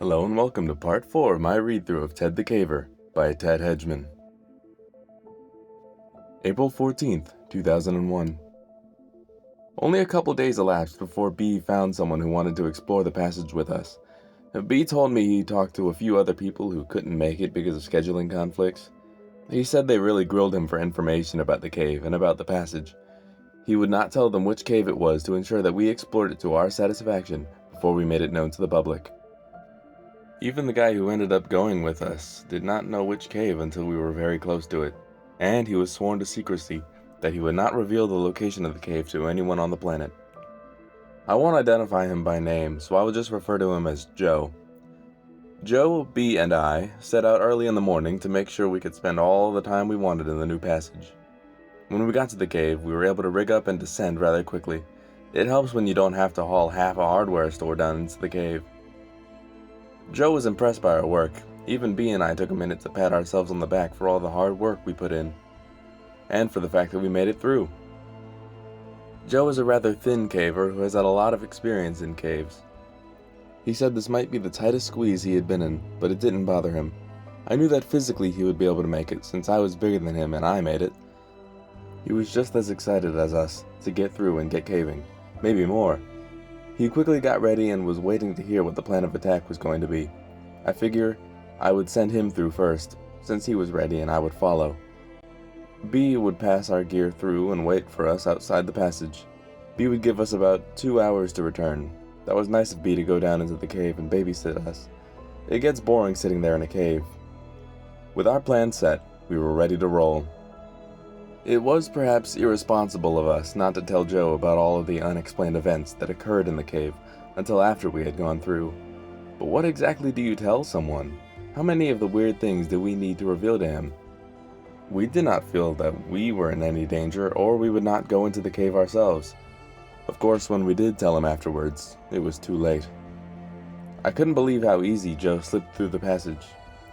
Hello and welcome to part 4 of my read-through of Ted the Caver by Ted Hedgeman. April 14th, 2001. Only a couple days elapsed before B found someone who wanted to explore the passage with us. B told me he talked to a few other people who couldn't make it because of scheduling conflicts. He said they really grilled him for information about the cave and about the passage. He would not tell them which cave it was to ensure that we explored it to our satisfaction before we made it known to the public. Even the guy who ended up going with us did not know which cave until we were very close to it, and he was sworn to secrecy that he would not reveal the location of the cave to anyone on the planet. I won't identify him by name, so I will just refer to him as Joe. Joe, B, and I set out early in the morning to make sure we could spend all the time we wanted in the new passage. When we got to the cave, we were able to rig up and descend rather quickly. It helps when you don't have to haul half a hardware store down into the cave. Joe was impressed by our work. Even B and I took a minute to pat ourselves on the back for all the hard work we put in, and for the fact that we made it through. Joe is a rather thin caver who has had a lot of experience in caves. He said this might be the tightest squeeze he had been in, but it didn't bother him. I knew that physically he would be able to make it, since I was bigger than him and I made it. He was just as excited as us to get through and get caving, maybe more. He quickly got ready and was waiting to hear what the plan of attack was going to be. I figure I would send him through first, since he was ready and I would follow. B would pass our gear through and wait for us outside the passage. B would give us about 2 hours to return. That was nice of B to go down into the cave and babysit us. It gets boring sitting there in a cave. With our plan set, we were ready to roll. It was perhaps irresponsible of us not to tell Joe about all of the unexplained events that occurred in the cave until after we had gone through. But what exactly do you tell someone? How many of the weird things do we need to reveal to him? We did not feel that we were in any danger, or we would not go into the cave ourselves. Of course, when we did tell him afterwards, it was too late. I couldn't believe how easy Joe slipped through the passage.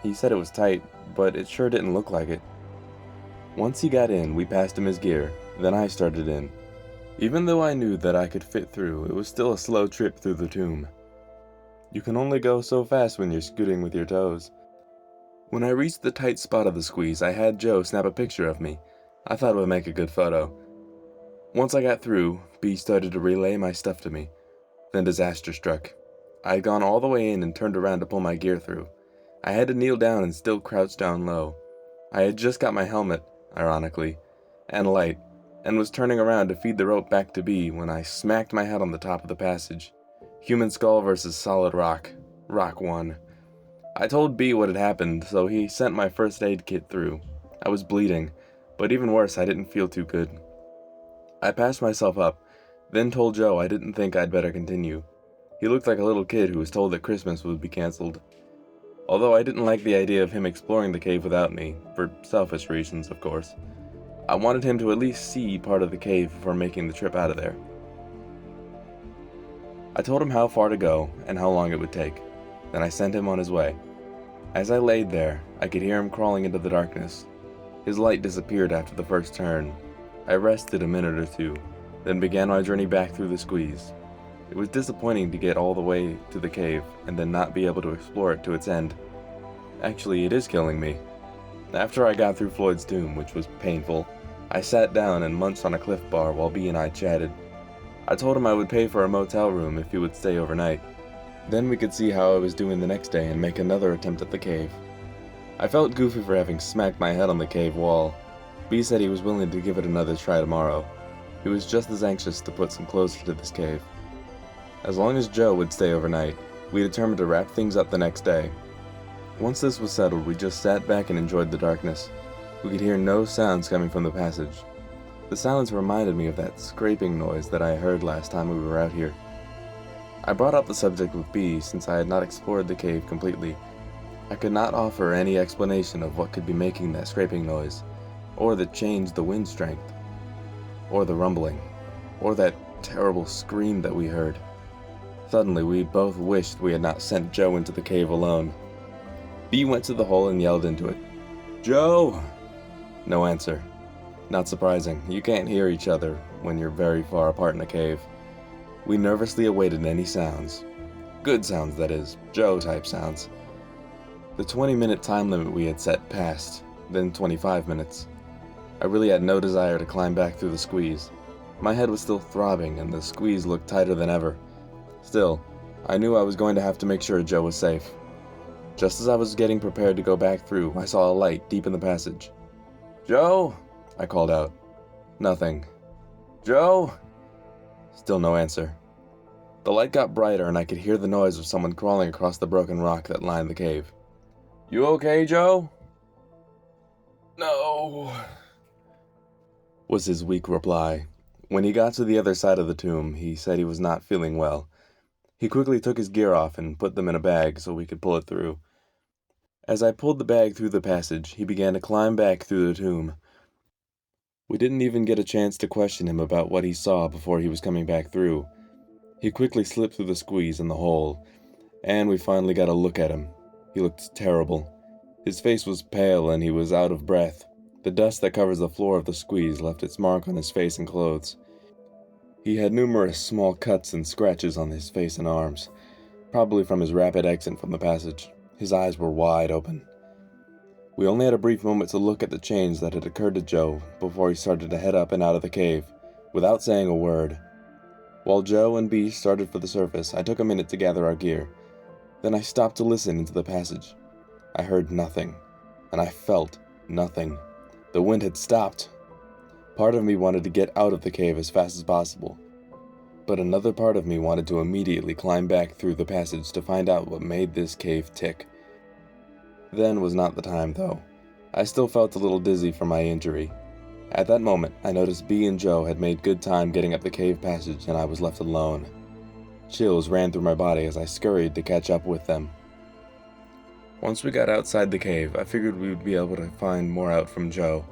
He said it was tight, but it sure didn't look like it. Once he got in, we passed him his gear, then I started in. Even though I knew that I could fit through, it was still a slow trip through the tomb. You can only go so fast when you're scooting with your toes. When I reached the tight spot of the squeeze, I had Joe snap a picture of me. I thought it would make a good photo. Once I got through, B started to relay my stuff to me. Then disaster struck. I had gone all the way in and turned around to pull my gear through. I had to kneel down and still crouch down low. I had just got my helmet, ironically, and light, and was turning around to feed the rope back to B when I smacked my head on the top of the passage. Human skull versus solid rock. Rock won. I told B what had happened, so he sent my first aid kit through. I was bleeding, but even worse, I didn't feel too good. I patched myself up, then told Joe I didn't think I'd better continue. He looked like a little kid who was told that Christmas would be canceled. Although I didn't like the idea of him exploring the cave without me, for selfish reasons, of course. I wanted him to at least see part of the cave before making the trip out of there. I told him how far to go and how long it would take. Then I sent him on his way. As I laid there, I could hear him crawling into the darkness. His light disappeared after the first turn. I rested a minute or two, then began my journey back through the squeeze. It was disappointing to get all the way to the cave and then not be able to explore it to its end. Actually, it is killing me. After I got through Floyd's tomb, which was painful, I sat down and munched on a Cliff Bar while B and I chatted. I told him I would pay for a motel room if he would stay overnight. Then we could see how I was doing the next day and make another attempt at the cave. I felt goofy for having smacked my head on the cave wall. B said he was willing to give it another try tomorrow. He was just as anxious to put some closure to this cave. As long as Joe would stay overnight, we determined to wrap things up the next day. Once this was settled, we just sat back and enjoyed the darkness. We could hear no sounds coming from the passage. The silence reminded me of that scraping noise that I heard last time we were out here. I brought up the subject with B since I had not explored the cave completely. I could not offer any explanation of what could be making that scraping noise, or that changed the wind strength, or the rumbling, or that terrible scream that we heard. Suddenly, we both wished we had not sent Joe into the cave alone. B went to the hole and yelled into it, "Joe!" No answer. Not surprising, you can't hear each other when you're very far apart in a cave. We nervously awaited any sounds. Good sounds, that is. Joe-type sounds. The 20-minute time limit we had set passed, then 25 minutes. I really had no desire to climb back through the squeeze. My head was still throbbing, and the squeeze looked tighter than ever. Still, I knew I was going to have to make sure Joe was safe. Just as I was getting prepared to go back through, I saw a light deep in the passage. "Joe!" I called out. Nothing. "Joe!" Still no answer. The light got brighter, and I could hear the noise of someone crawling across the broken rock that lined the cave. "You okay, Joe?" "No," was his weak reply. When he got to the other side of the tomb, he said he was not feeling well. He quickly took his gear off and put them in a bag so we could pull it through. As I pulled the bag through the passage, he began to climb back through the tomb. We didn't even get a chance to question him about what he saw before he was coming back through. He quickly slipped through the squeeze in the hole, and we finally got a look at him. He looked terrible. His face was pale and he was out of breath. The dust that covers the floor of the squeeze left its mark on his face and clothes. He had numerous small cuts and scratches on his face and arms, probably from his rapid exit from the passage. His eyes were wide open. We only had a brief moment to look at the change that had occurred to Joe before he started to head up and out of the cave, without saying a word. While Joe and B started for the surface, I took a minute to gather our gear. Then I stopped to listen into the passage. I heard nothing, and I felt nothing. The wind had stopped. Part of me wanted to get out of the cave as fast as possible, but another part of me wanted to immediately climb back through the passage to find out what made this cave tick. Then was not the time, though. I still felt a little dizzy from my injury. At that moment, I noticed B and Joe had made good time getting up the cave passage, and I was left alone. Chills ran through my body as I scurried to catch up with them. Once we got outside the cave, I figured we would be able to find more out from Joe.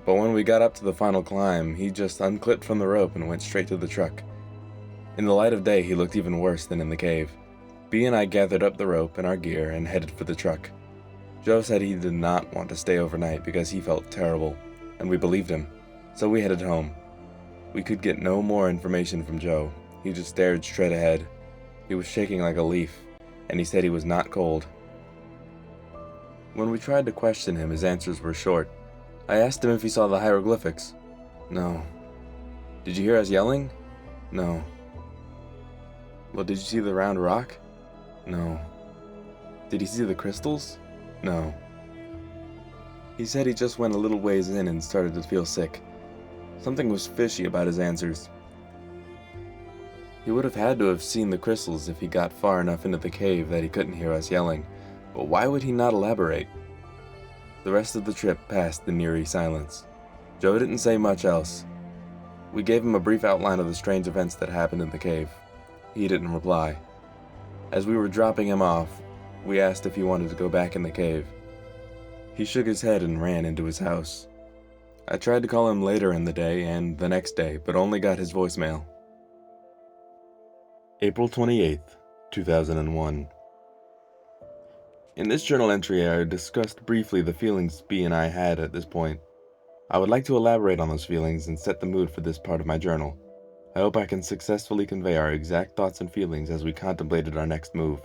But when we got up to the final climb, he just unclipped from the rope and went straight to the truck. In the light of day, he looked even worse than in the cave. B and I gathered up the rope and our gear and headed for the truck. Joe said he did not want to stay overnight because he felt terrible, and we believed him, so we headed home. We could get no more information from Joe. He just stared straight ahead. He was shaking like a leaf, and he said he was not cold. When we tried to question him, his answers were short. I asked him if he saw the hieroglyphics. No. Did you hear us yelling? No. Well, did you see the round rock? No. Did he see the crystals? No. He said he just went a little ways in and started to feel sick. Something was fishy about his answers. He would have had to have seen the crystals if he got far enough into the cave that he couldn't hear us yelling. But why would he not elaborate? The rest of the trip passed in eerie silence. Joe didn't say much else. We gave him a brief outline of the strange events that happened in the cave. He didn't reply. As we were dropping him off, we asked if he wanted to go back in the cave. He shook his head and ran into his house. I tried to call him later in the day and the next day, but only got his voicemail. April 28th, 2001. In this journal entry, I discussed briefly the feelings B and I had at this point. I would like to elaborate on those feelings and set the mood for this part of my journal. I hope I can successfully convey our exact thoughts and feelings as we contemplated our next move.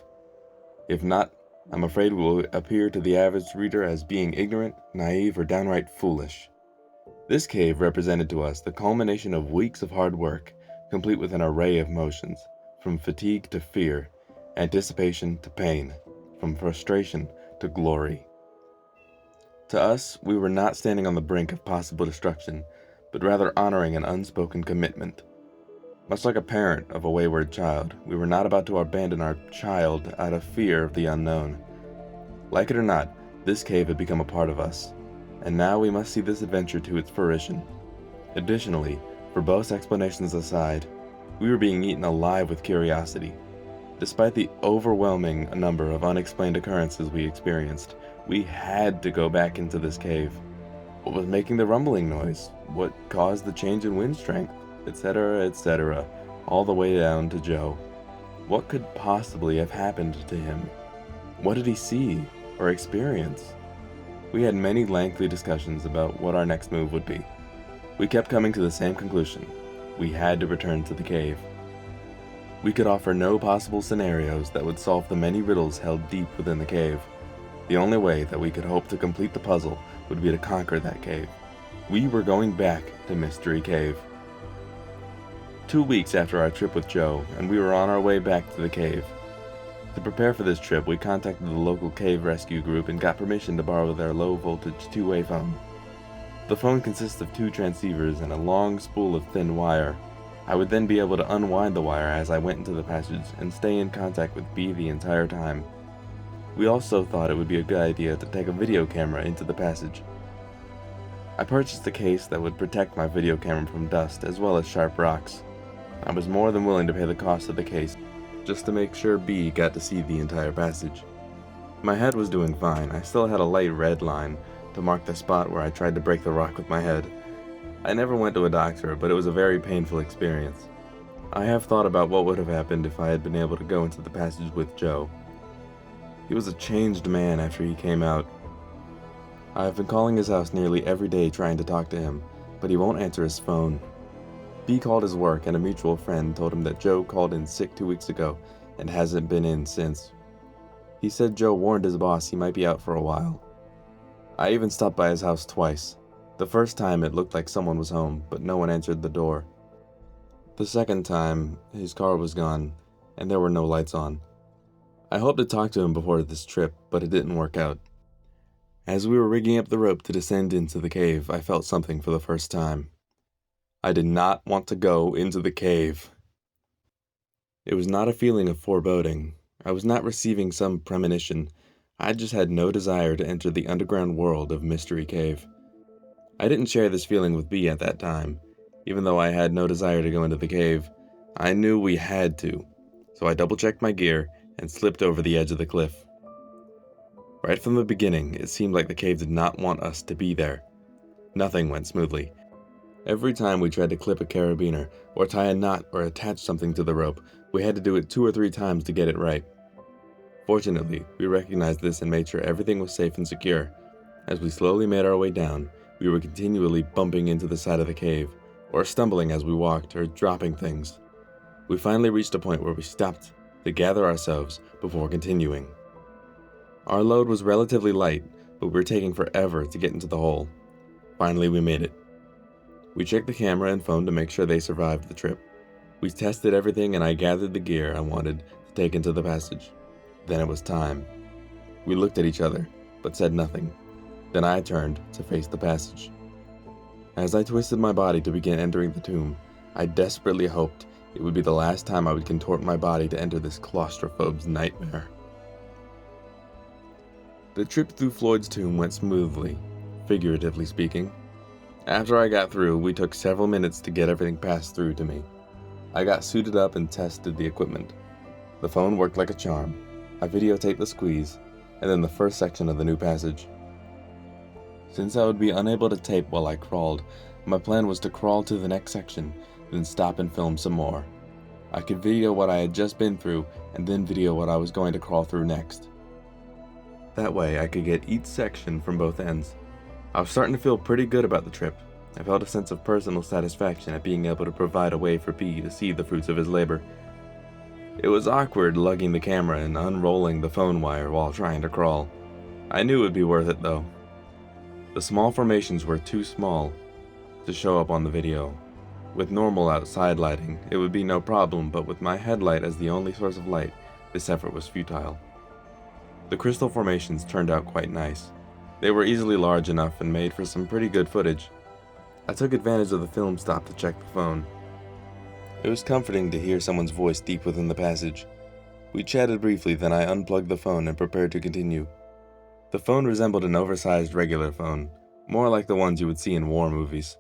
If not, I'm afraid we will appear to the average reader as being ignorant, naive, or downright foolish. This cave represented to us the culmination of weeks of hard work, complete with an array of emotions, from fatigue to fear, anticipation to pain, from frustration to glory. To us, we were not standing on the brink of possible destruction, but rather honoring an unspoken commitment. Much like a parent of a wayward child, we were not about to abandon our child out of fear of the unknown. Like it or not, this cave had become a part of us, and now we must see this adventure to its fruition. Additionally, verbose explanations aside, we were being eaten alive with curiosity. Despite the overwhelming number of unexplained occurrences we experienced, we had to go back into this cave. What was making the rumbling noise? What caused the change in wind strength? Etc., all the way down to Joe. What could possibly have happened to him? What did he see or experience? We had many lengthy discussions about what our next move would be. We kept coming to the same conclusion. We had to return to the cave. We could offer no possible scenarios that would solve the many riddles held deep within the cave. The only way that we could hope to complete the puzzle would be to conquer that cave. We were going back to Mystery Cave. 2 weeks after our trip with Joe, and we were on our way back to the cave. To prepare for this trip, we contacted the local cave rescue group and got permission to borrow their low-voltage two-way phone. The phone consists of 2 transceivers and a long spool of thin wire. I would then be able to unwind the wire as I went into the passage and stay in contact with B the entire time. We also thought it would be a good idea to take a video camera into the passage. I purchased a case that would protect my video camera from dust as well as sharp rocks. I was more than willing to pay the cost of the case, just to make sure B got to see the entire passage. My head was doing fine. I still had a light red line to mark the spot where I tried to break the rock with my head. I never went to a doctor, but it was a very painful experience. I have thought about what would have happened if I had been able to go into the passage with Joe. He was a changed man after he came out. I have been calling his house nearly every day trying to talk to him, but he won't answer his phone. B called his work and a mutual friend told him that Joe called in sick 2 weeks ago and hasn't been in since. He said Joe warned his boss he might be out for a while. I even stopped by his house twice. The first time it looked like someone was home, but no one answered the door. The second time, his car was gone, and there were no lights on. I hoped to talk to him before this trip, but it didn't work out. As we were rigging up the rope to descend into the cave, I felt something for the first time. I did not want to go into the cave. It was not a feeling of foreboding. I was not receiving some premonition. I just had no desire to enter the underground world of Mystery Cave. I didn't share this feeling with B at that time. Even though I had no desire to go into the cave, I knew we had to, so I double-checked my gear and slipped over the edge of the cliff. Right from the beginning, it seemed like the cave did not want us to be there. Nothing went smoothly. Every time we tried to clip a carabiner, or tie a knot or attach something to the rope, we had to do it 2 or 3 times to get it right. Fortunately, we recognized this and made sure everything was safe and secure. As we slowly made our way down, we were continually bumping into the side of the cave, or stumbling as we walked, or dropping things. We finally reached a point where we stopped to gather ourselves before continuing. Our load was relatively light, but we were taking forever to get into the hole. Finally, we made it. We checked the camera and phone to make sure they survived the trip. We tested everything and I gathered the gear I wanted to take into the passage. Then it was time. We looked at each other, but said nothing. Then I turned to face the passage. As I twisted my body to begin entering the tomb, I desperately hoped it would be the last time I would contort my body to enter this claustrophobe's nightmare. The trip through Floyd's tomb went smoothly, figuratively speaking. After I got through, we took several minutes to get everything passed through to me. I got suited up and tested the equipment. The phone worked like a charm. I videotaped the squeeze, and then the first section of the new passage. Since I would be unable to tape while I crawled, my plan was to crawl to the next section, then stop and film some more. I could video what I had just been through, and then video what I was going to crawl through next. That way, I could get each section from both ends. I was starting to feel pretty good about the trip. I felt a sense of personal satisfaction at being able to provide a way for B to see the fruits of his labor. It was awkward lugging the camera and unrolling the phone wire while trying to crawl. I knew it would be worth it though. The small formations were too small to show up on the video. With normal outside lighting, it would be no problem, but with my headlight as the only source of light, this effort was futile. The crystal formations turned out quite nice. They were easily large enough and made for some pretty good footage. I took advantage of the film stop to check the phone. It was comforting to hear someone's voice deep within the passage. We chatted briefly, then I unplugged the phone and prepared to continue. The phone resembled an oversized regular phone, more like the ones you would see in war movies.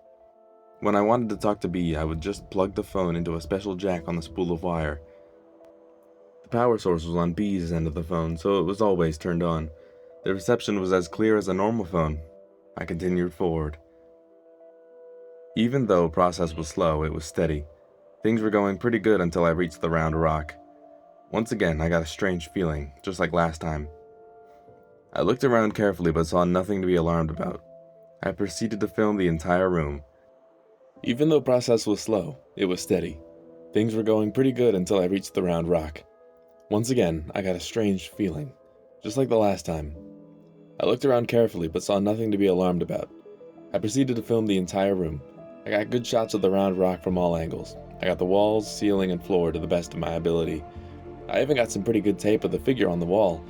When I wanted to talk to B, I would just plug the phone into a special jack on the spool of wire. The power source was on B's end of the phone, so it was always turned on. The reception was as clear as a normal phone. I continued forward. Even though process was slow, it was steady. Things were going pretty good until I reached the round rock. Once again, I got a strange feeling, just like last time. I looked around carefully but saw nothing to be alarmed about. I proceeded to film the entire room. Even though process was slow, it was steady. Things were going pretty good until I reached the round rock. Once again, I got a strange feeling, just like the last time. I looked around carefully but saw nothing to be alarmed about. I proceeded to film the entire room. I got good shots of the round rock from all angles. I got the walls, ceiling, and floor to the best of my ability. I even got some pretty good tape of the figure on the wall.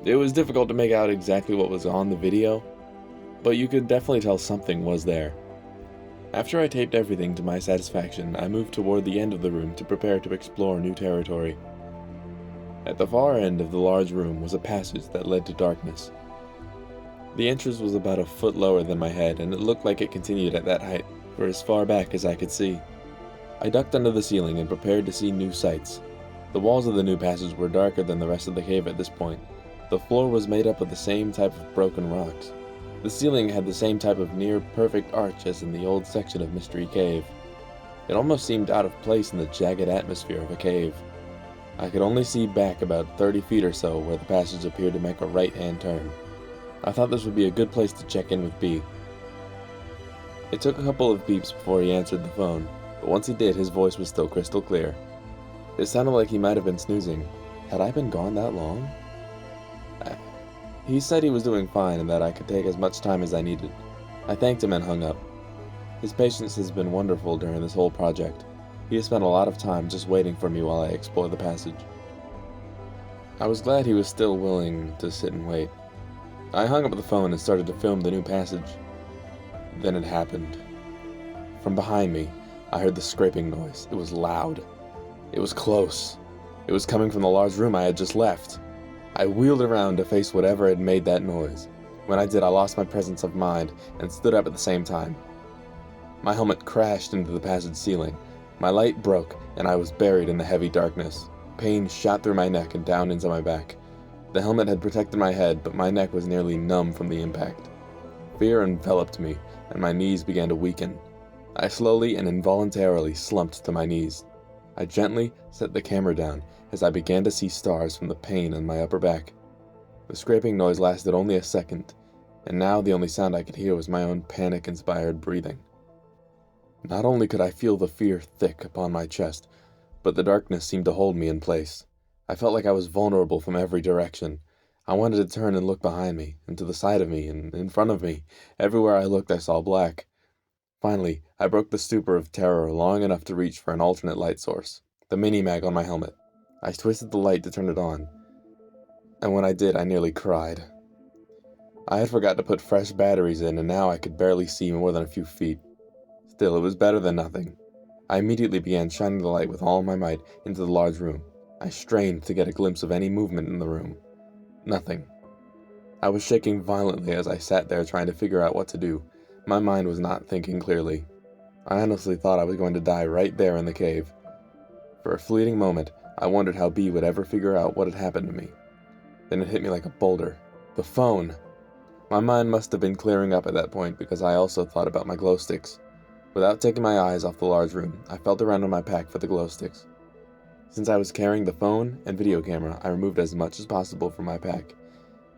It was difficult to make out exactly what was on the video, but you could definitely tell something was there. After I taped everything to my satisfaction, I moved toward the end of the room to prepare to explore new territory. At the far end of the large room was a passage that led to darkness. The entrance was about a foot lower than my head, and it looked like it continued at that height for as far back as I could see. I ducked under the ceiling and prepared to see new sights. The walls of the new passage were darker than the rest of the cave at this point. The floor was made up of the same type of broken rocks. The ceiling had the same type of near-perfect arch as in the old section of Mystery Cave. It almost seemed out of place in the jagged atmosphere of a cave. I could only see back about 30 feet or so where the passage appeared to make a right-hand turn. I thought this would be a good place to check in with B. It took a couple of beeps before he answered the phone, but once he did, his voice was still crystal clear. It sounded like he might have been snoozing. Had I been gone that long? He said he was doing fine and that I could take as much time as I needed. I thanked him and hung up. His patience has been wonderful during this whole project. He has spent a lot of time just waiting for me while I explore the passage. I was glad he was still willing to sit and wait. I hung up the phone and started to film the new passage. Then it happened. From behind me, I heard the scraping noise. It was loud. It was close. It was coming from the large room I had just left. I wheeled around to face whatever had made that noise. When I did, I lost my presence of mind and stood up at the same time. My helmet crashed into the passage ceiling. My light broke, and I was buried in the heavy darkness. Pain shot through my neck and down into my back. The helmet had protected my head, but my neck was nearly numb from the impact. Fear enveloped me, and my knees began to weaken. I slowly and involuntarily slumped to my knees. I gently set the camera down as I began to see stars from the pain in my upper back. The scraping noise lasted only a second, and now the only sound I could hear was my own panic-inspired breathing. Not only could I feel the fear thick upon my chest, but the darkness seemed to hold me in place. I felt like I was vulnerable from every direction. I wanted to turn and look behind me, and to the side of me, and in front of me. Everywhere I looked, I saw black. Finally, I broke the stupor of terror long enough to reach for an alternate light source, the mini-mag on my helmet. I twisted the light to turn it on, and when I did, I nearly cried. I had forgot to put fresh batteries in, and now I could barely see more than a few feet. Still, it was better than nothing. I immediately began shining the light with all my might into the large room. I strained to get a glimpse of any movement in the room. Nothing. I was shaking violently as I sat there trying to figure out what to do. My mind was not thinking clearly. I honestly thought I was going to die right there in the cave. For a fleeting moment, I wondered how B would ever figure out what had happened to me. Then it hit me like a boulder. The phone! My mind must have been clearing up at that point because I also thought about my glow sticks. Without taking my eyes off the large room, I felt around in my pack for the glow sticks. Since I was carrying the phone and video camera, I removed as much as possible from my pack,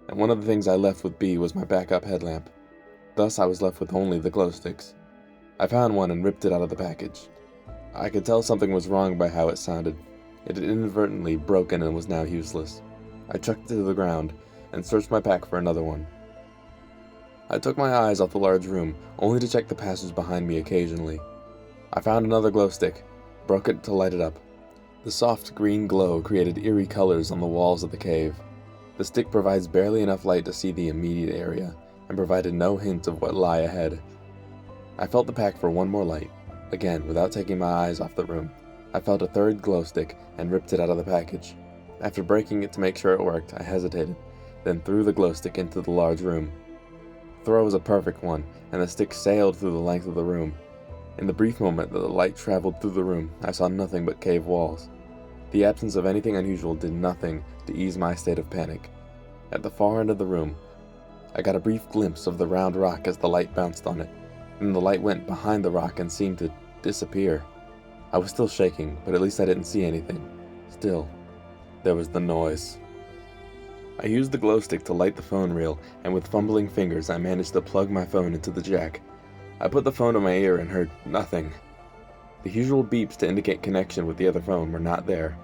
and one of the things I left with B was my backup headlamp. Thus I was left with only the glow sticks. I found one and ripped it out of the package. I could tell something was wrong by how it sounded. It had inadvertently broken and was now useless. I chucked it to the ground and searched my pack for another one. I took my eyes off the large room, only to check the passage behind me occasionally. I found another glow stick, broke it to light it up. The soft green glow created eerie colors on the walls of the cave. The stick provides barely enough light to see the immediate area, and provided no hint of what lay ahead. I felt the pack for one more light. Again, without taking my eyes off the room, I felt a third glow stick and ripped it out of the package. After breaking it to make sure it worked, I hesitated, then threw the glow stick into the large room. The throw was a perfect one, and the stick sailed through the length of the room. In the brief moment that the light traveled through the room, I saw nothing but cave walls. The absence of anything unusual did nothing to ease my state of panic. At the far end of the room, I got a brief glimpse of the round rock as the light bounced on it. Then the light went behind the rock and seemed to disappear. I was still shaking, but at least I didn't see anything. Still, there was the noise. I used the glow stick to light the phone reel, and with fumbling fingers I managed to plug my phone into the jack. I put the phone to my ear and heard nothing. The usual beeps to indicate connection with the other phone were not there.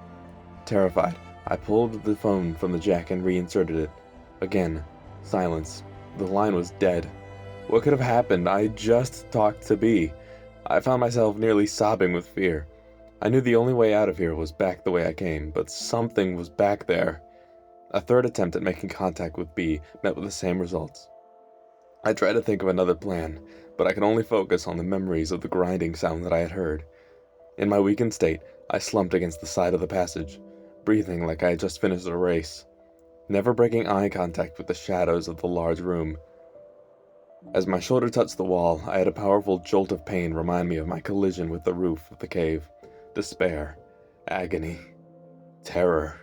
Terrified, I pulled the phone from the jack and reinserted it. Again, silence. The line was dead. What could have happened? I just talked to B. I found myself nearly sobbing with fear. I knew the only way out of here was back the way I came, but something was back there. A third attempt at making contact with B met with the same results. I tried to think of another plan, but I could only focus on the memories of the grinding sound that I had heard. In my weakened state, I slumped against the side of the passage, breathing like I had just finished a race, never breaking eye contact with the shadows of the large room. As my shoulder touched the wall, I had a powerful jolt of pain remind me of my collision with the roof of the cave. Despair, agony, terror.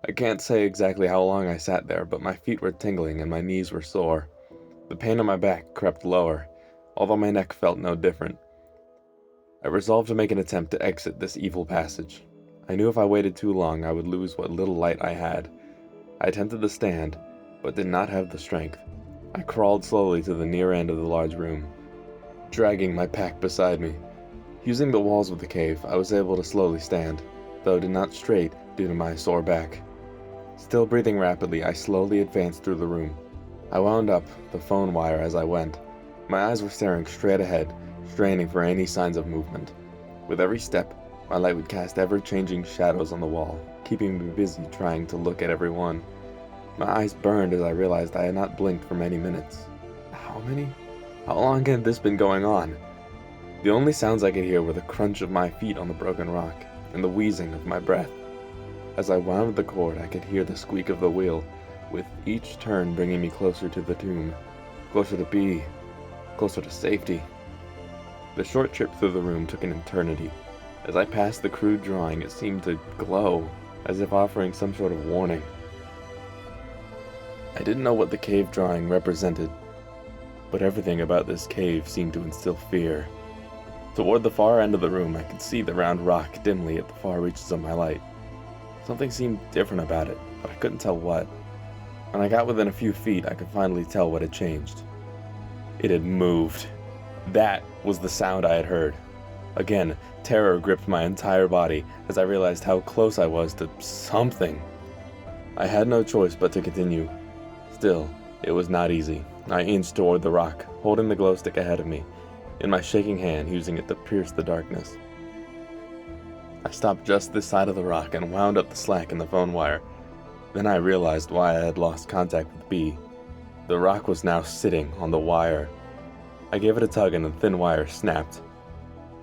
I can't say exactly how long I sat there, but my feet were tingling and my knees were sore. The pain on my back crept lower, although my neck felt no different. I resolved to make an attempt to exit this evil passage. I knew if I waited too long, I would lose what little light I had. I attempted to stand, but did not have the strength. I crawled slowly to the near end of the large room, dragging my pack beside me. Using the walls of the cave, I was able to slowly stand, though did not straight due to my sore back. Still breathing rapidly, I slowly advanced through the room. I wound up the phone wire as I went. My eyes were staring straight ahead, straining for any signs of movement. With every step, my light would cast ever-changing shadows on the wall, keeping me busy trying to look at every one. My eyes burned as I realized I had not blinked for many minutes. How many? How long had this been going on? The only sounds I could hear were the crunch of my feet on the broken rock and the wheezing of my breath. As I wound the cord, I could hear the squeak of the wheel, with each turn bringing me closer to the tomb, closer to B, closer to safety. The short trip through the room took an eternity. As I passed the crude drawing, it seemed to glow, as if offering some sort of warning. I didn't know what the cave drawing represented, but everything about this cave seemed to instill fear. Toward the far end of the room, I could see the round rock dimly at the far reaches of my light. Something seemed different about it, but I couldn't tell what. When I got within a few feet, I could finally tell what had changed. It had moved. That was the sound I had heard. Again, terror gripped my entire body as I realized how close I was to something. I had no choice but to continue. Still, it was not easy. I inched toward the rock, holding the glow stick ahead of me, in my shaking hand, using it to pierce the darkness. I stopped just this side of the rock and wound up the slack in the phone wire. Then I realized why I had lost contact with B. The rock was now sitting on the wire. I gave it a tug and the thin wire snapped.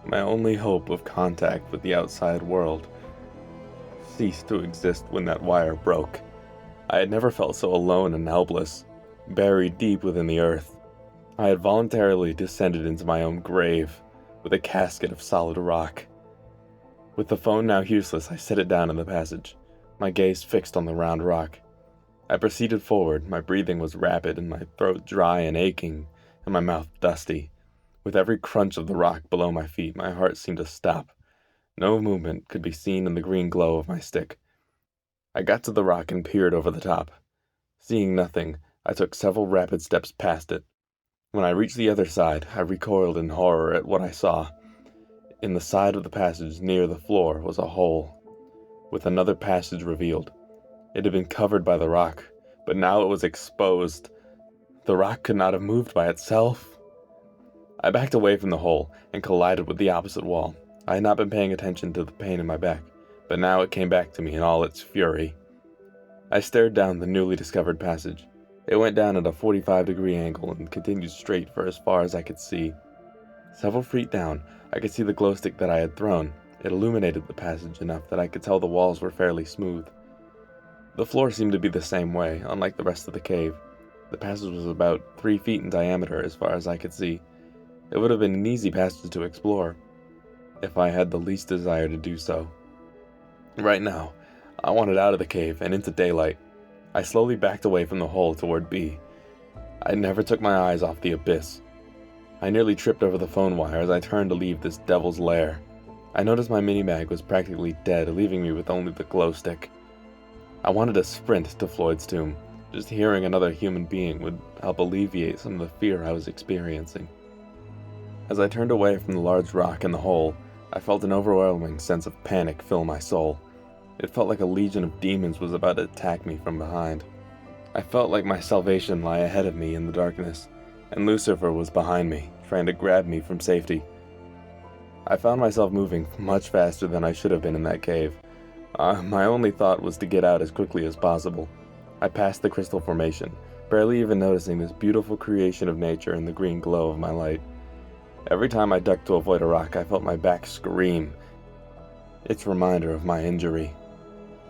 My only hope of contact with the outside world ceased to exist when that wire broke. I had never felt so alone and helpless, buried deep within the earth. I had voluntarily descended into my own grave, with a casket of solid rock. With the phone now useless, I set it down in the passage, my gaze fixed on the round rock. I proceeded forward. My breathing was rapid and my throat dry and aching, and my mouth dusty. With every crunch of the rock below my feet, my heart seemed to stop. No movement could be seen in the green glow of my stick. I got to the rock and peered over the top. Seeing nothing, I took several rapid steps past it. When I reached the other side, I recoiled in horror at what I saw. In the side of the passage near the floor was a hole, with another passage revealed. It had been covered by the rock, but now it was exposed. The rock could not have moved by itself. I backed away from the hole and collided with the opposite wall. I had not been paying attention to the pain in my back, but now it came back to me in all its fury. I stared down the newly discovered passage. It went down at a 45-degree angle and continued straight for as far as I could see. Several feet down, I could see the glow stick that I had thrown. It illuminated the passage enough that I could tell the walls were fairly smooth. The floor seemed to be the same way, unlike the rest of the cave. The passage was about 3 feet in diameter as far as I could see. It would have been an easy passage to explore, if I had the least desire to do so. Right now, I wanted out of the cave and into daylight. I slowly backed away from the hole toward B. I never took my eyes off the abyss. I nearly tripped over the phone wire as I turned to leave this devil's lair. I noticed my mini-mag was practically dead, leaving me with only the glow stick. I wanted to sprint to Floyd's tomb. Just hearing another human being would help alleviate some of the fear I was experiencing. As I turned away from the large rock in the hole, I felt an overwhelming sense of panic fill my soul. It felt like a legion of demons was about to attack me from behind. I felt like my salvation lay ahead of me in the darkness, and Lucifer was behind me, trying to grab me from safety. I found myself moving much faster than I should have been in that cave. My only thought was to get out as quickly as possible. I passed the crystal formation, barely even noticing this beautiful creation of nature in the green glow of my light. Every time I ducked to avoid a rock, I felt my back scream. It's a reminder of my injury.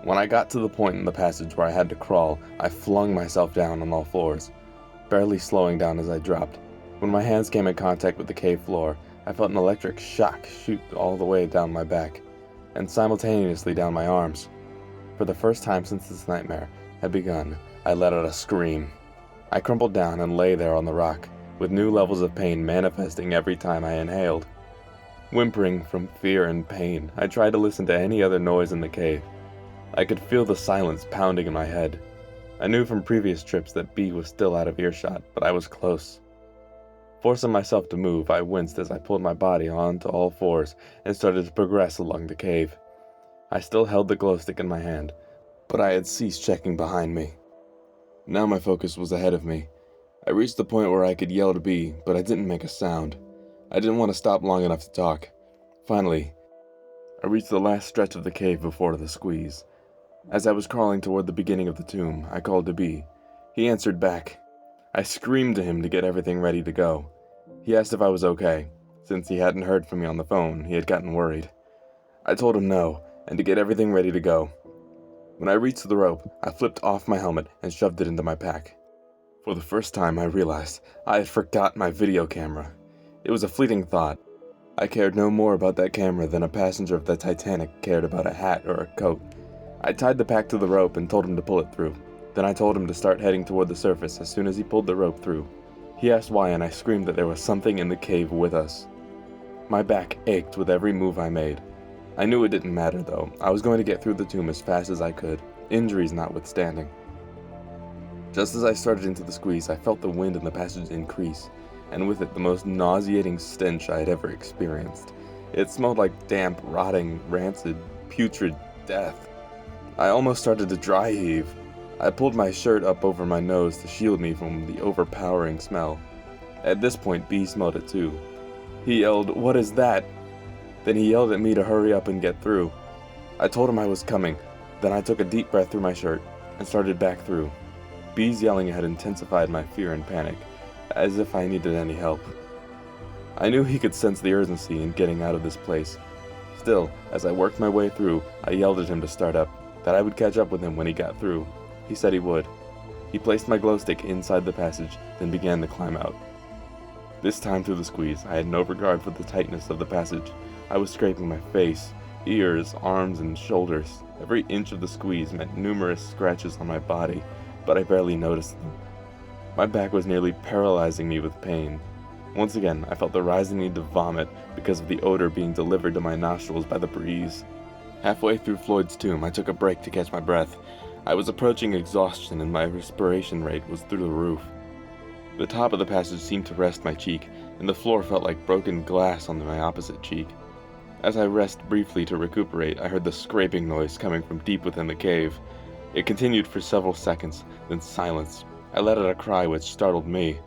When I got to the point in the passage where I had to crawl, I flung myself down on all fours, barely slowing down as I dropped. When my hands came in contact with the cave floor, I felt an electric shock shoot all the way down my back, and simultaneously down my arms. For the first time since this nightmare had begun, I let out a scream. I crumpled down and lay there on the rock, with new levels of pain manifesting every time I inhaled. Whimpering from fear and pain, I tried to listen to any other noise in the cave. I could feel the silence pounding in my head. I knew from previous trips that B was still out of earshot, but I was close. Forcing myself to move, I winced as I pulled my body onto all fours and started to progress along the cave. I still held the glow stick in my hand, but I had ceased checking behind me. Now my focus was ahead of me. I reached the point where I could yell to B, but I didn't make a sound. I didn't want to stop long enough to talk. Finally, I reached the last stretch of the cave before the squeeze. As I was crawling toward the beginning of the tomb, I called to B. He answered back. I screamed to him to get everything ready to go. He asked if I was okay. Since he hadn't heard from me on the phone, he had gotten worried. I told him no, and to get everything ready to go. When I reached the rope, I flipped off my helmet and shoved it into my pack. For the first time, I realized I had forgot my video camera. It was a fleeting thought. I cared no more about that camera than a passenger of the Titanic cared about a hat or a coat. I tied the pack to the rope and told him to pull it through. Then I told him to start heading toward the surface as soon as he pulled the rope through. He asked why, and I screamed that there was something in the cave with us. My back ached with every move I made. I knew it didn't matter, though. I was going to get through the tomb as fast as I could, injuries notwithstanding. Just as I started into the squeeze, I felt the wind in the passage increase, and with it the most nauseating stench I had ever experienced. It smelled like damp, rotting, rancid, putrid death. I almost started to dry heave. I pulled my shirt up over my nose to shield me from the overpowering smell. At this point, B smelled it too. He yelled, "What is that?" Then he yelled at me to hurry up and get through. I told him I was coming. Then I took a deep breath through my shirt and started back through. B's yelling had intensified my fear and panic, as if I needed any help. I knew he could sense the urgency in getting out of this place. Still, as I worked my way through, I yelled at him to start up, that I would catch up with him when he got through. He said he would. He placed my glow stick inside the passage, then began the climb out. This time through the squeeze, I had no regard for the tightness of the passage. I was scraping my face, ears, arms, and shoulders. Every inch of the squeeze meant numerous scratches on my body, but I barely noticed them. My back was nearly paralyzing me with pain. Once again, I felt the rising need to vomit because of the odor being delivered to my nostrils by the breeze. Halfway through Floyd's tomb, I took a break to catch my breath. I was approaching exhaustion and my respiration rate was through the roof. The top of the passage seemed to rest my cheek, and the floor felt like broken glass on my opposite cheek. As I rested briefly to recuperate, I heard the scraping noise coming from deep within the cave. It continued for several seconds, then silence. I let out a cry which startled me.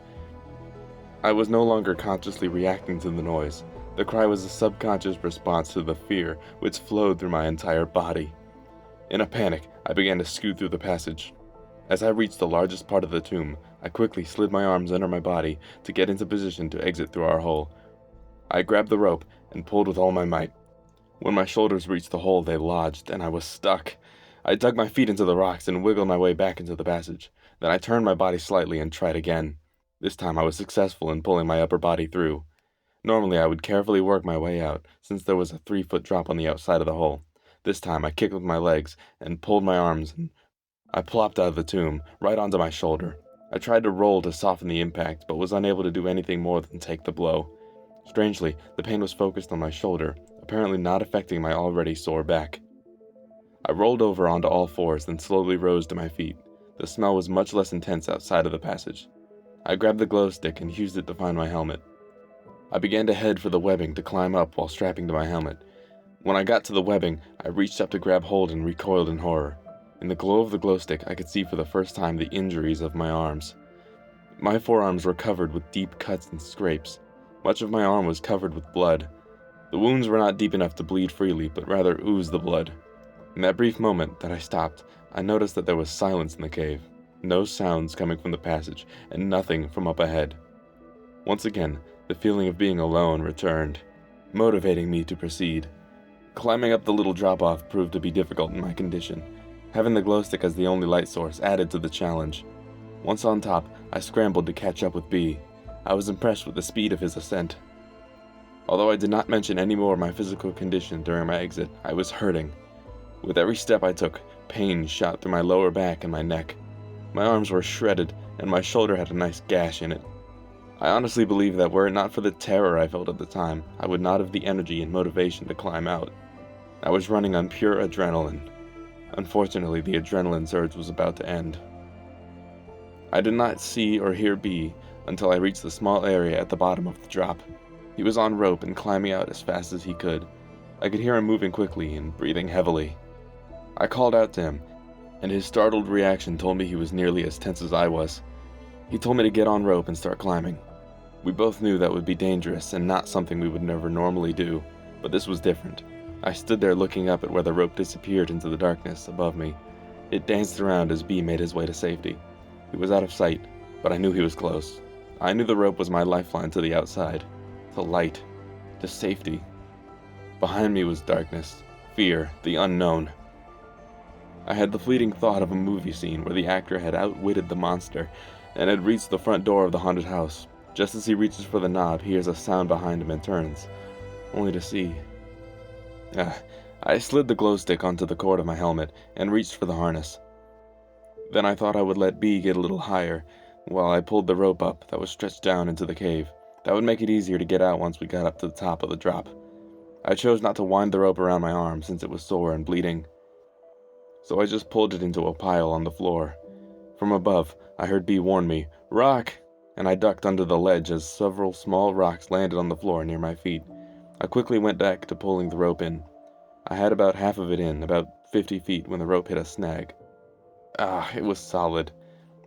I was no longer consciously reacting to the noise. The cry was a subconscious response to the fear which flowed through my entire body. In a panic, I began to scoot through the passage. As I reached the largest part of the tomb, I quickly slid my arms under my body to get into position to exit through our hole. I grabbed the rope and pulled with all my might. When my shoulders reached the hole, they lodged, and I was stuck. I dug my feet into the rocks and wiggled my way back into the passage. Then I turned my body slightly and tried again. This time I was successful in pulling my upper body through. Normally I would carefully work my way out, since there was a 3-foot drop on the outside of the hole. This time I kicked with my legs and pulled my arms, and I plopped out of the tomb, right onto my shoulder. I tried to roll to soften the impact, but was unable to do anything more than take the blow. Strangely, the pain was focused on my shoulder, apparently not affecting my already sore back. I rolled over onto all fours, then slowly rose to my feet. The smell was much less intense outside of the passage. I grabbed the glow stick and used it to find my helmet. I began to head for the webbing to climb up while strapping to my helmet. When I got to the webbing, I reached up to grab hold and recoiled in horror. In the glow of the glow stick, I could see for the first time the injuries of my arms. My forearms were covered with deep cuts and scrapes. Much of my arm was covered with blood. The wounds were not deep enough to bleed freely, but rather oozed the blood. In that brief moment that I stopped, I noticed that there was silence in the cave. No sounds coming from the passage, and nothing from up ahead. Once again, the feeling of being alone returned, motivating me to proceed. Climbing up the little drop-off proved to be difficult in my condition. Having the glow stick as the only light source added to the challenge. Once on top, I scrambled to catch up with B. I was impressed with the speed of his ascent. Although I did not mention any more of my physical condition during my exit, I was hurting. With every step I took, pain shot through my lower back and my neck. My arms were shredded, and my shoulder had a nice gash in it. I honestly believe that were it not for the terror I felt at the time, I would not have the energy and motivation to climb out. I was running on pure adrenaline. Unfortunately, the adrenaline surge was about to end. I did not see or hear B until I reached the small area at the bottom of the drop. He was on rope and climbing out as fast as he could. I could hear him moving quickly and breathing heavily. I called out to him, and his startled reaction told me he was nearly as tense as I was. He told me to get on rope and start climbing. We both knew that would be dangerous and not something we would never normally do, but this was different. I stood there looking up at where the rope disappeared into the darkness above me. It danced around as B made his way to safety. He was out of sight, but I knew he was close. I knew the rope was my lifeline to the outside, to light, to safety. Behind me was darkness, fear, the unknown. I had the fleeting thought of a movie scene where the actor had outwitted the monster and had reached the front door of the haunted house. Just as he reaches for the knob, he hears a sound behind him and turns, only to see... I slid the glow stick onto the cord of my helmet and reached for the harness. Then I thought I would let B get a little higher while I pulled the rope up that was stretched down into the cave. That would make it easier to get out once we got up to the top of the drop. I chose not to wind the rope around my arm since it was sore and bleeding. So I just pulled it into a pile on the floor. From above, I heard B warn me, "Rock!" and I ducked under the ledge as several small rocks landed on the floor near my feet. I quickly went back to pulling the rope in. I had about half of it in, about 50 feet, when the rope hit a snag. It was solid.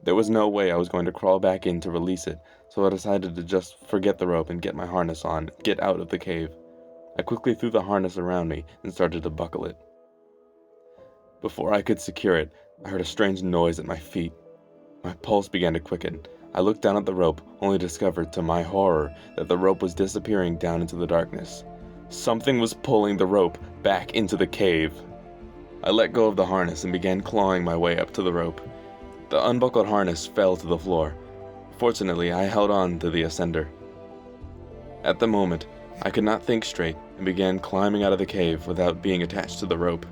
There was no way I was going to crawl back in to release it, so I decided to just forget the rope and get my harness on, get out of the cave. I quickly threw the harness around me and started to buckle it. Before I could secure it, I heard a strange noise at my feet. My pulse began to quicken. I looked down at the rope, only discovered, to my horror, that the rope was disappearing down into the darkness. Something was pulling the rope back into the cave. I let go of the harness and began clawing my way up to the rope. The unbuckled harness fell to the floor. Fortunately, I held on to the ascender. At the moment, I could not think straight and began climbing out of the cave without being attached to the rope.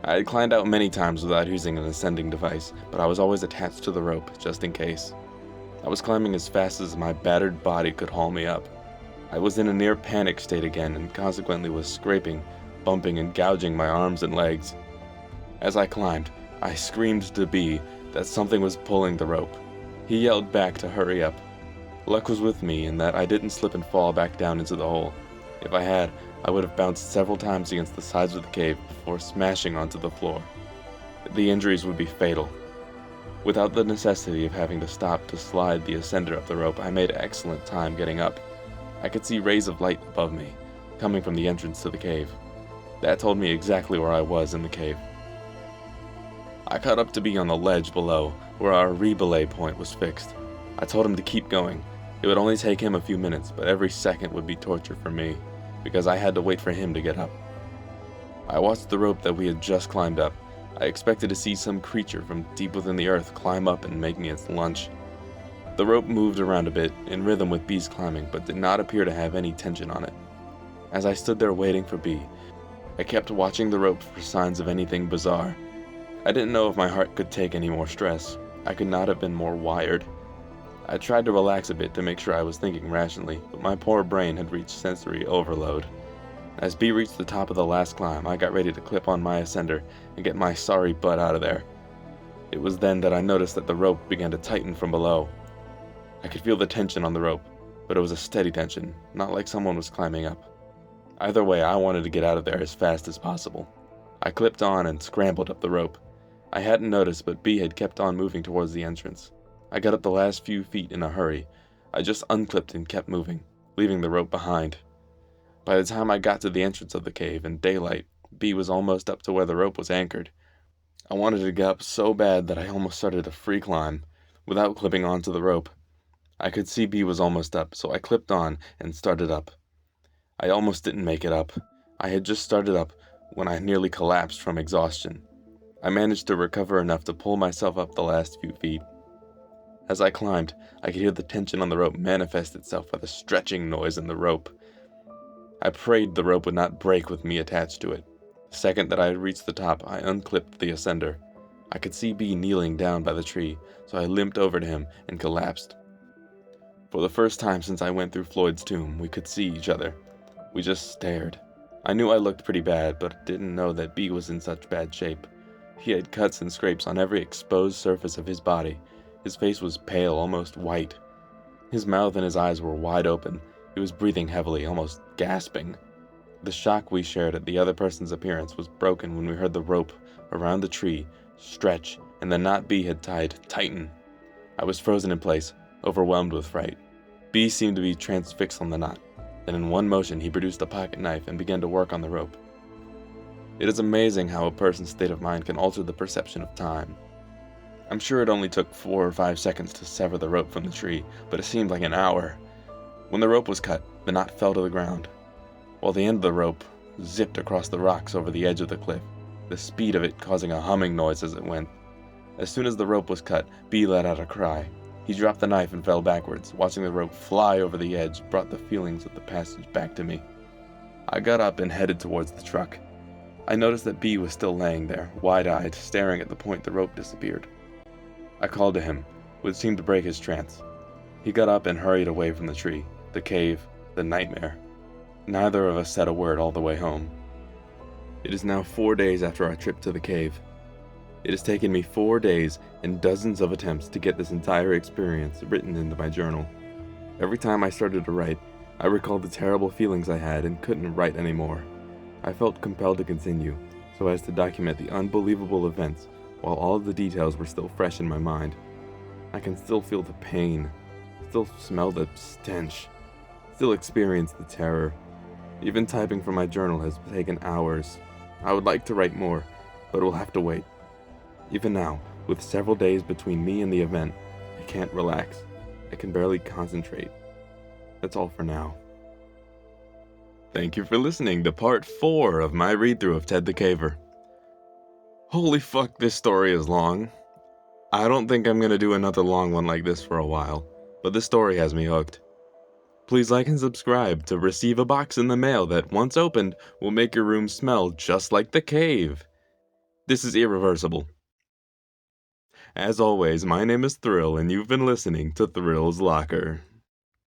I had climbed out many times without using an ascending device, but I was always attached to the rope, just in case. I was climbing as fast as my battered body could haul me up. I was in a near panic state again and consequently was scraping, bumping, and gouging my arms and legs. As I climbed, I screamed to B that something was pulling the rope. He yelled back to hurry up. Luck was with me in that I didn't slip and fall back down into the hole. If I had, I would have bounced several times against the sides of the cave before smashing onto the floor. The injuries would be fatal. Without the necessity of having to stop to slide the ascender up the rope, I made excellent time getting up. I could see rays of light above me, coming from the entrance to the cave. That told me exactly where I was in the cave. I caught up to B on the ledge below, where our rebelay point was fixed. I told him to keep going. It would only take him a few minutes, but every second would be torture for me, because I had to wait for him to get up. I watched the rope that we had just climbed up. I expected to see some creature from deep within the earth climb up and make me its lunch. The rope moved around a bit, in rhythm with B's climbing, but did not appear to have any tension on it. As I stood there waiting for B, I kept watching the rope for signs of anything bizarre. I didn't know if my heart could take any more stress. I could not have been more wired. I tried to relax a bit to make sure I was thinking rationally, but my poor brain had reached sensory overload. As B reached the top of the last climb, I got ready to clip on my ascender and get my sorry butt out of there. It was then that I noticed that the rope began to tighten from below. I could feel the tension on the rope. but it was a steady tension, not like someone was climbing up. Either way, I wanted to get out of there as fast as possible. I clipped on and scrambled up the rope. I hadn't noticed, but B had kept on moving towards the entrance. I got up the last few feet in a hurry. I just unclipped and kept moving, leaving the rope behind. By the time I got to the entrance of the cave in daylight, B was almost up to where the rope was anchored. I wanted to get up so bad that I almost started a free climb, without clipping onto the rope. I could see B was almost up, so I clipped on and started up. I almost didn't make it up. I had just started up when I nearly collapsed from exhaustion. I managed to recover enough to pull myself up the last few feet. As I climbed, I could hear the tension on the rope manifest itself by the stretching noise in the rope. I prayed the rope would not break with me attached to it. The second that I had reached the top, I unclipped the ascender. I could see B kneeling down by the tree, so I limped over to him and collapsed. For the first time since I went through Floyd's tomb, we could see each other. We just stared. I knew I looked pretty bad, but didn't know that B was in such bad shape. He had cuts and scrapes on every exposed surface of his body. His face was pale, almost white. His mouth and his eyes were wide open. He was breathing heavily, almost gasping. The shock we shared at the other person's appearance was broken when we heard the rope around the tree stretch and the knot B had tied tighten. I was frozen in place, overwhelmed with fright. B seemed to be transfixed on the knot. Then in one motion he produced a pocket knife and began to work on the rope. It is amazing how a person's state of mind can alter the perception of time. I'm sure it only took 4 or 5 seconds to sever the rope from the tree, but it seemed like an hour. When the rope was cut, the knot fell to the ground, while the end of the rope zipped across the rocks over the edge of the cliff, the speed of it causing a humming noise as it went. As soon as the rope was cut, B let out a cry. He dropped the knife and fell backwards. Watching the rope fly over the edge brought the feelings of the passage back to me. I got up and headed towards the truck. I noticed that B was still laying there, wide-eyed, staring at the point the rope disappeared. I called to him, which seemed to break his trance. He got up and hurried away from the tree, the cave, the nightmare. Neither of us said a word all the way home. It is now 4 days after our trip to the cave. It has taken me 4 days and dozens of attempts to get this entire experience written into my journal. Every time I started to write, I recalled the terrible feelings I had and couldn't write anymore. I felt compelled to continue, so as to document the unbelievable events while all of the details were still fresh in my mind. I can still feel the pain, still smell the stench, still experience the terror. Even typing from my journal has taken hours. I would like to write more, but it will have to wait. Even now, with several days between me and the event, I can't relax. I can barely concentrate. That's all for now. Thank you for listening to part 4 of my read-through of Ted the Caver. Holy fuck, this story is long. I don't think I'm gonna do another long one like this for a while, but this story has me hooked. Please like and subscribe to receive a box in the mail that, once opened, will make your room smell just like the cave. This is irreversible. As always, my name is Thrill, and you've been listening to Thrill's Locker.